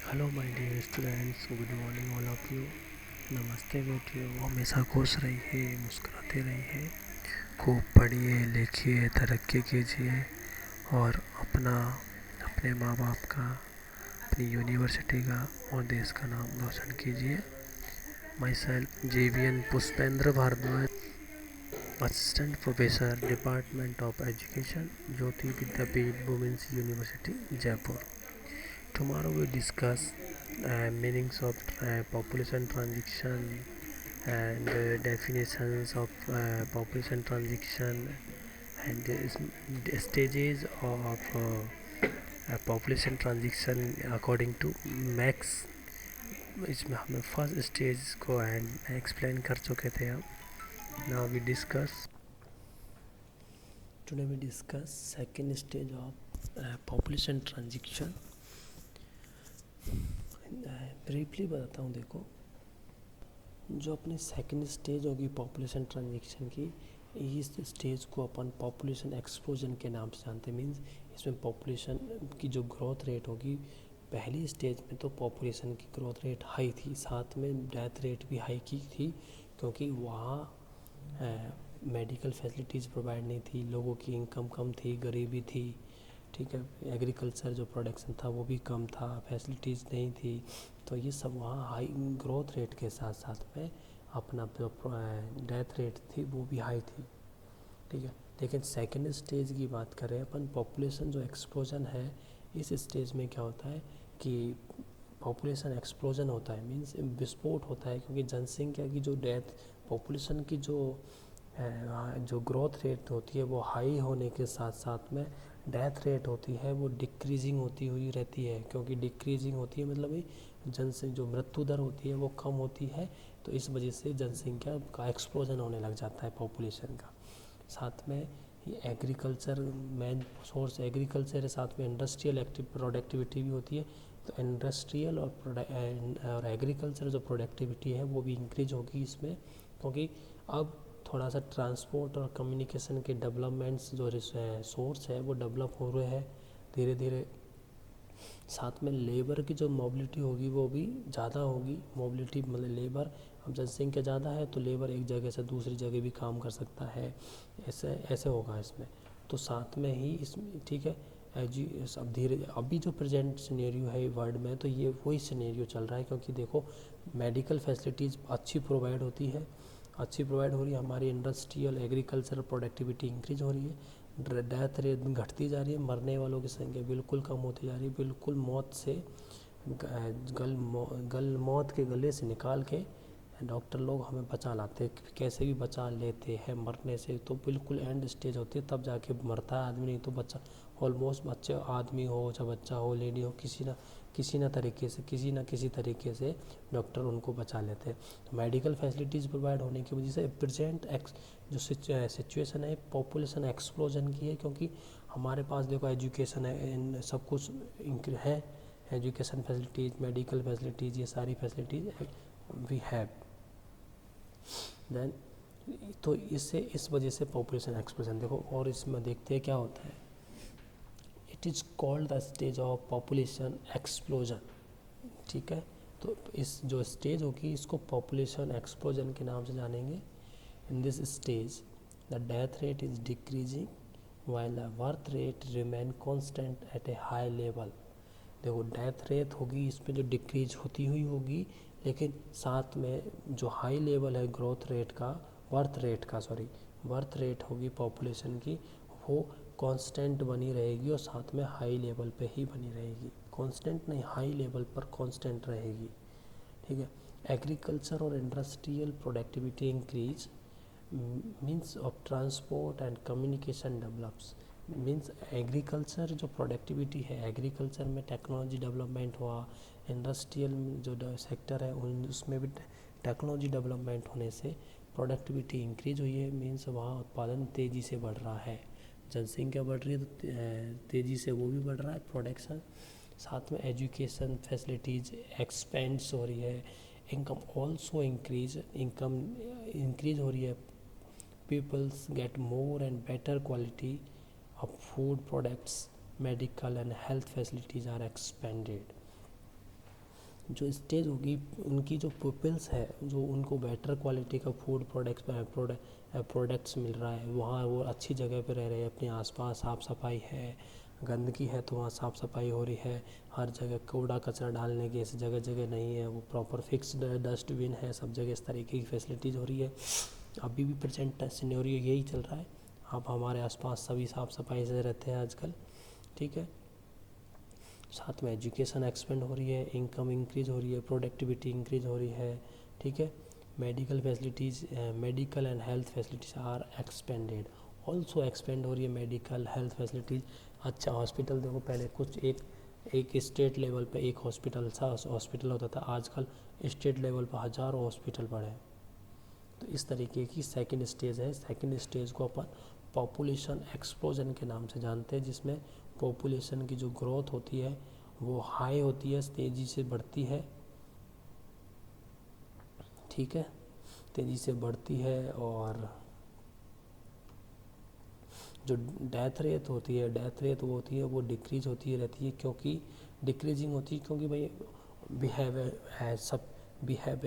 Hello my dear students, good morning all of you. नमस्ते बेटियों, हमेशा खुश रहिए, मुस्कुराते रहिए, खूब पढ़िए लिखिए, तरक्की कीजिए और अपने माँ बाप का, अपनी यूनिवर्सिटी का और देश का नाम रोशन कीजिए। Myself JVN Pushpendra Bhardwaj, assistant professor, department of education, Jyoti Vidyapeeth, women's university, Jaipur. Tomorrow we discuss meanings of population transition and definitions of population transition and stages of population transition according to max. इसमें हमें first stage को explain कर चुके थे हम। Now we discuss today we discuss second stage of population transition. Briefly बताता हूँ। देखो, जो अपनी सेकेंड स्टेज होगी पॉपुलेशन ट्रांजिशन की, इस स्टेज को अपन पॉपुलेशन एक्सप्लोजन के नाम से जानते हैं। मीन्स इसमें पॉपुलेशन की जो ग्रोथ रेट होगी, पहली स्टेज में तो पॉपुलेशन की ग्रोथ रेट हाई थी, साथ में डेथ रेट भी हाई की थी, क्योंकि वहाँ मेडिकल फैसिलिटीज़ प्रोवाइड नहीं थी, लोगों की इनकम कम थी, गरीबी थी, ठीक है। एग्रीकल्चर जो प्रोडक्शन था वो भी कम था, फैसिलिटीज़ नहीं थी, तो ये सब वहाँ हाई ग्रोथ रेट के साथ साथ में अपना जो डेथ रेट थी वो भी हाई थी, ठीक है। लेकिन सेकेंड स्टेज की बात करें अपन, पॉपुलेशन जो एक्सप्लोजन है, इस स्टेज में क्या होता है कि पॉपुलेशन एक्सप्लोजन होता है, मीन्स विस्फोट होता है, क्योंकि जनसंख्या की जो डेथ, पॉपुलेशन की जो ग्रोथ रेट होती है वो हाई होने के साथ साथ में डेथ रेट होती है वो डिक्रीजिंग होती हुई रहती है। क्योंकि डिक्रीजिंग होती है मतलब जनसंख्या जो मृत्यु दर होती है वो कम होती है, तो इस वजह से जनसंख्या का एक्सप्लोजन होने लग जाता है पॉपुलेशन का। साथ में ये एग्रीकल्चर, मेन सोर्स एग्रीकल्चर है, साथ में इंडस्ट्रियल प्रोडक्टिविटी भी होती है, तो इंडस्ट्रियल और एग्रीकल्चर जो प्रोडक्टिविटी है वो भी इंक्रीज होगी इसमें, क्योंकि अब थोड़ा सा ट्रांसपोर्ट और कम्युनिकेशन के डेवलपमेंट्स जो सोर्स है वो डेवलप हो रहे हैं धीरे धीरे। साथ में लेबर की जो मोबिलिटी होगी वो भी ज़्यादा होगी। मोबिलिटी मतलब लेबर, अब जनसंख्या ज़्यादा है तो लेबर एक जगह से दूसरी जगह भी काम कर सकता है, ऐसे ऐसे होगा इसमें। तो साथ में ही इसमें, ठीक है, अब धीरे अभी जो प्रेजेंट सिनेरियो है वर्ल्ड में, तो ये वही सिनेरियो चल रहा है, क्योंकि देखो मेडिकल फैसिलिटीज़ अच्छी प्रोवाइड होती है, अच्छी प्रोवाइड हो रही है, हमारी इंडस्ट्रियल एग्रीकल्चर प्रोडक्टिविटी इंक्रीज हो रही है, डेथ रेट घटती जा रही है, मरने वालों की संख्या बिल्कुल कम होती जा रही है, बिल्कुल मौत से मौत के गले से निकाल के डॉक्टर लोग हमें बचा लाते हैं, कैसे भी बचा लेते हैं मरने से। तो बिल्कुल एंड स्टेज होती है तब जाके मरता है आदमी, नहीं तो बच्चा ऑलमोस्ट बच्चे, आदमी हो चाहे बच्चा हो, लेडी हो, किसी ना किसी तरीके से डॉक्टर उनको बचा लेते हैं। तो मेडिकल फैसिलिटीज़ प्रोवाइड होने की वजह से प्रेजेंट जो सिचुएशन है पॉपुलेशन एक्सप्लोजन की है, क्योंकि हमारे पास देखो एजुकेशन है, इन सब कुछ है, एजुकेशन फैसिलिटीज़, मेडिकल फैसिलिटीज़, ये सारी फैसिलिटीज़ वी हैव देन। तो इससे इस वजह से पॉपुलेशन एक्सप्लोजन देखो, और इसमें देखते हैं क्या होता है। It is called the stage of population explosion, ठीक है। तो इस जो स्टेज होगी इसको पॉपुलेशन एक्सप्लोजन के नाम से जानेंगे। In this stage the death rate is decreasing while the birth rate remain constant at a high level। देखो डेथ रेट होगी इसमें जो डिक्रीज होती हुई होगी, लेकिन साथ में जो हाई लेवल है ग्रोथ रेट का, बर्थ रेट होगी पॉपुलेशन की, वो कांस्टेंट बनी रहेगी और साथ में हाई लेवल पे ही बनी रहेगी, कांस्टेंट नहीं, हाई लेवल पर कांस्टेंट रहेगी, ठीक है। एग्रीकल्चर और industrial productivity increase, means of transport and communication develops. Means agriculture जो प्रोडक्टिविटी है, एग्रीकल्चर में टेक्नोलॉजी डेवलपमेंट हुआ, इंडस्ट्रियल जो सेक्टर है उसमें भी टेक्नोलॉजी डेवलपमेंट होने से प्रोडक्टिविटी इंक्रीज हुई है, मीन्स वहाँ उत्पादन तेज़ी से बढ़ रहा है, जनसंख्या बढ़ रही है तो तेज़ी से वो भी बढ़ रहा है प्रोडक्शन। साथ में एजुकेशन फैसिलिटीज़ एक्सपेंड्स हो रही है, इनकम ऑल्सो इनकम इंक्रीज हो रही है, peoples get more and better quality of food products, medical and health facilities are expanded। जो स्टेज होगी उनकी जो पीपल्स है, जो उनको बेटर क्वालिटी का फूड प्रोडक्ट्स मिल रहा है, वहाँ वो अच्छी जगह पे रह रहे हैं, अपने आसपास साफ़ सफाई है, गंदगी है तो वहाँ साफ़ सफाई हो रही है, हर जगह कूड़ा कचरा डालने की ऐसी जगह जगह नहीं है, वो प्रॉपर फिक्स्ड डस्टबिन है, सब जगह इस तरीके की फैसिलिटीज़ हो रही है। अभी भी प्रेजेंट सिनेरियो यही चल रहा है। अब हमारे आसपास सभी साफ़ सफाई से रहते हैं आजकल, ठीक है। साथ में एजुकेशन एक्सपेंड हो रही है, इनकम इंक्रीज़ हो रही है, प्रोडक्टिविटी इंक्रीज़ हो रही है, ठीक है। Medical facilities, medical and health facilities are expanded, also expand हो रही है मेडिकल हेल्थ फैसिलिटीज़। अच्छा हॉस्पिटल देखो, पहले कुछ एक स्टेट लेवल पे एक हॉस्पिटल होता था, आजकल स्टेट लेवल पर हज़ारों हॉस्पिटल बढ़े हैं। तो इस तरीके की सेकंड स्टेज है। सेकंड स्टेज को अपन पॉपुलेशन एक्सप्लोजन के नाम से जानते हैं, जिसमें पॉपुलेशन की जो ग्रोथ होती है वो हाई होती है, तेज़ी से बढ़ती है, ठीक है, तेज़ी से बढ़ती है। और जो डेथ रेट होती है वो होती है वो डिक्रीज होती रहती है, क्योंकि डिक्रीजिंग होती है क्योंकि भाई we have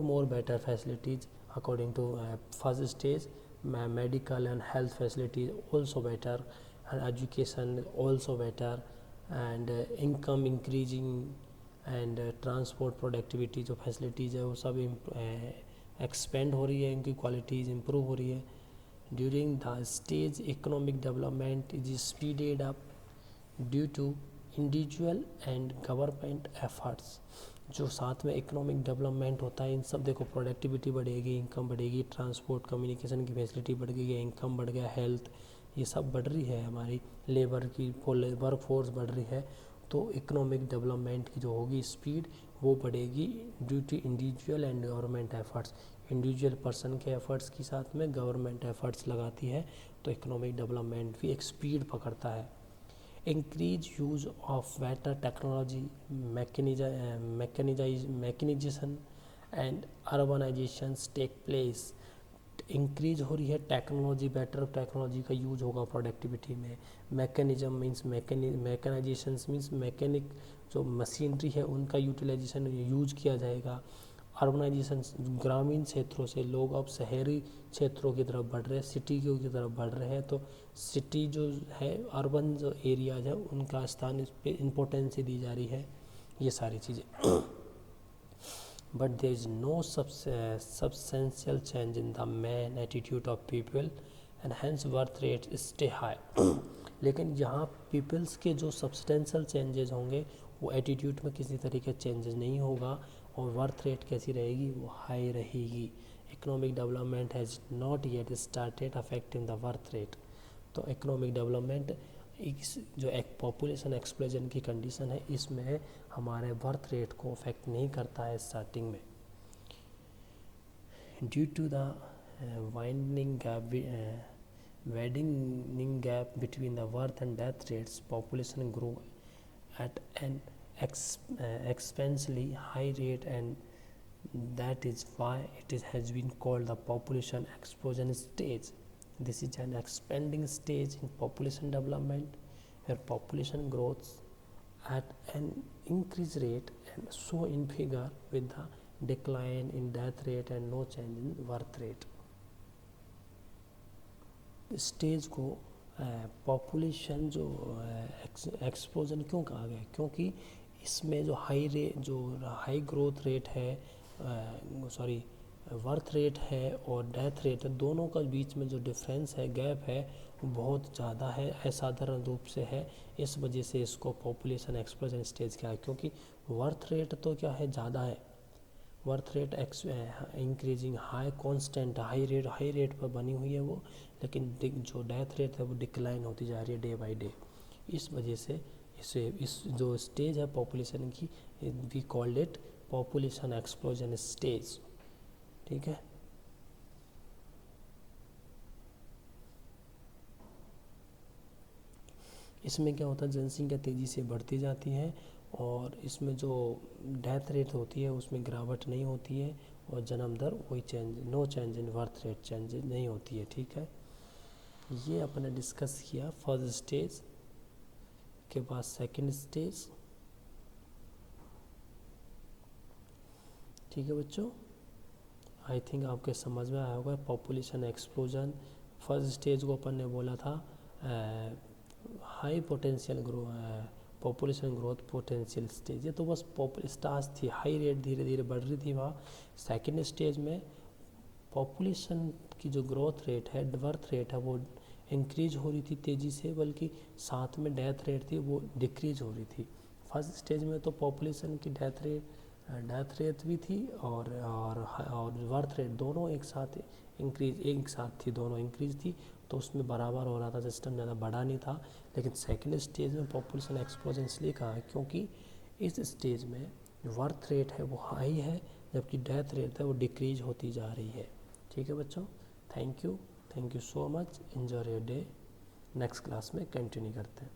more better facilities according to first stage. Medical and health facilities also better, and education also better, and income increasing, and transport productivity जो facilities है वो सब expand हो रही है, इनकी qualities improve हो रही है. During the stage economic development is speeded up due to individual and government efforts. जो साथ में इकोनॉमिक डेवलपमेंट होता है, इन सब देखो प्रोडक्टिविटी बढ़ेगी, इनकम बढ़ेगी, ट्रांसपोर्ट कम्युनिकेशन की फैसिलिटी बढ़ गई है, इनकम बढ़ गया, हेल्थ ये सब बढ़ रही है, हमारी लेबर की वर्क फोर्स बढ़ रही है, तो इकोनॉमिक डेवलपमेंट की जो होगी स्पीड वो बढ़ेगी due to individual and government efforts. Individual person के एफर्ट्स के साथ में गवर्नमेंट एफर्ट्स लगाती है, तो इकोनॉमिक डेवलपमेंट भी एक स्पीड पकड़ता है. Increased use of better technology, mechanization and urbanizations take place. Increase हो रही है टेक्नोलॉजी, बेटर टेक्नोलॉजी का यूज होगा प्रोडक्टिविटी में. Mechanism means mechanisation means mechanic जो मशीनरी है उनका यूटिलाइजेशन यूज किया जाएगा. अर्बनाइजेशन, ग्रामीण क्षेत्रों से लोग अब शहरी क्षेत्रों की तरफ बढ़ रहे हैं, सिटी की तरफ बढ़ रहे हैं, तो सिटी जो है, अर्बन जो एरियाज है उनका स्थान इस पर इम्पोर्टेंस दी जा रही है, ये सारी चीज़ें. But there is no substantial change in the main attitude of people and hence birth rate stay high. लेकिन यहाँ पीपल्स के जो सब्सटेंशियल चेंजेस होंगे वो एटीट्यूड में किसी तरीके चेंजेस नहीं होगा, और बर्थ रेट कैसी रहेगी, वो हाई रहेगी. Economic development has not yet started affecting the birth rate. तो इकोनॉमिक डेवलपमेंट जो एक पॉपुलेशन एक्सप्लोजन की कंडीशन है, इसमें हमारे बर्थ रेट को अफेक्ट नहीं करता है स्टार्टिंग में. Due to the widening gap between the birth and death rates, population grow at an exponentially high rate, and that is why has been called the population explosion stage. This is an expanding stage in population development where population grows at an increased rate and so in figure with the decline in death rate and no change in birth rate. Stage को population जो explosion क्यों कहा गया, क्योंकि इसमें जो high growth rate है, birth rate है और डेथ रेट है, दोनों का बीच में जो डिफरेंस है, गैप है, वो बहुत ज़्यादा है, असाधारण रूप से है. इस वजह से इसको पॉपुलेशन एक्सप्लोजन स्टेज क्या है, क्योंकि बर्थ रेट तो क्या है, ज़्यादा है, birth rate increasing high constant high rate पर बनी हुई है वो, लेकिन जो डेथ रेट है वो डिक्लाइन होती जा रही है डे बाय डे. इस वजह से इस जो स्टेज है पॉपुलेशन की, we called it population explosion stage. ठीक है. इसमें क्या होता है, जनसंख्या तेज़ी से बढ़ती जाती है और इसमें जो डेथ रेट होती है उसमें गिरावट नहीं होती है, और जन्म दर वही no change in birth rate change नहीं होती है. ठीक है. ये अपने डिस्कस किया फर्स्ट स्टेज के बाद सेकंड स्टेज, ठीक है बच्चों, आई थिंक आपके समझ में आया होगा। पॉपुलेशन एक्सप्लोजन फर्स्ट स्टेज को अपन ने बोला था high potential population growth potential stage, ये तो बस स्टार्स थी, हाई रेट धीरे धीरे बढ़ रही थी वहाँ। सेकेंड स्टेज में पॉपुलेशन की जो ग्रोथ रेट है, बर्थ रेट है, वो इंक्रीज हो रही थी तेज़ी से, बल्कि साथ में डेथ रेट थी वो डिक्रीज हो रही थी। फर्स्ट स्टेज में तो पॉपुलेशन की डेथ रेट भी थी और बर्थ रेट दोनों एक साथ थी, दोनों इंक्रीज थी, तो उसमें बराबर हो रहा था, सिस्टम ज़्यादा बड़ा नहीं था। लेकिन सेकेंड स्टेज में पॉपुलेशन एक्सप्लोजन इसलिए कहा है क्योंकि इस स्टेज में जो बर्थ रेट है वो हाई है, जबकि डेथ रेट है वो डिक्रीज होती जा रही है। ठीक है बच्चों, thank you so much, enjoy your day. Next class में कंटिन्यू करते हैं।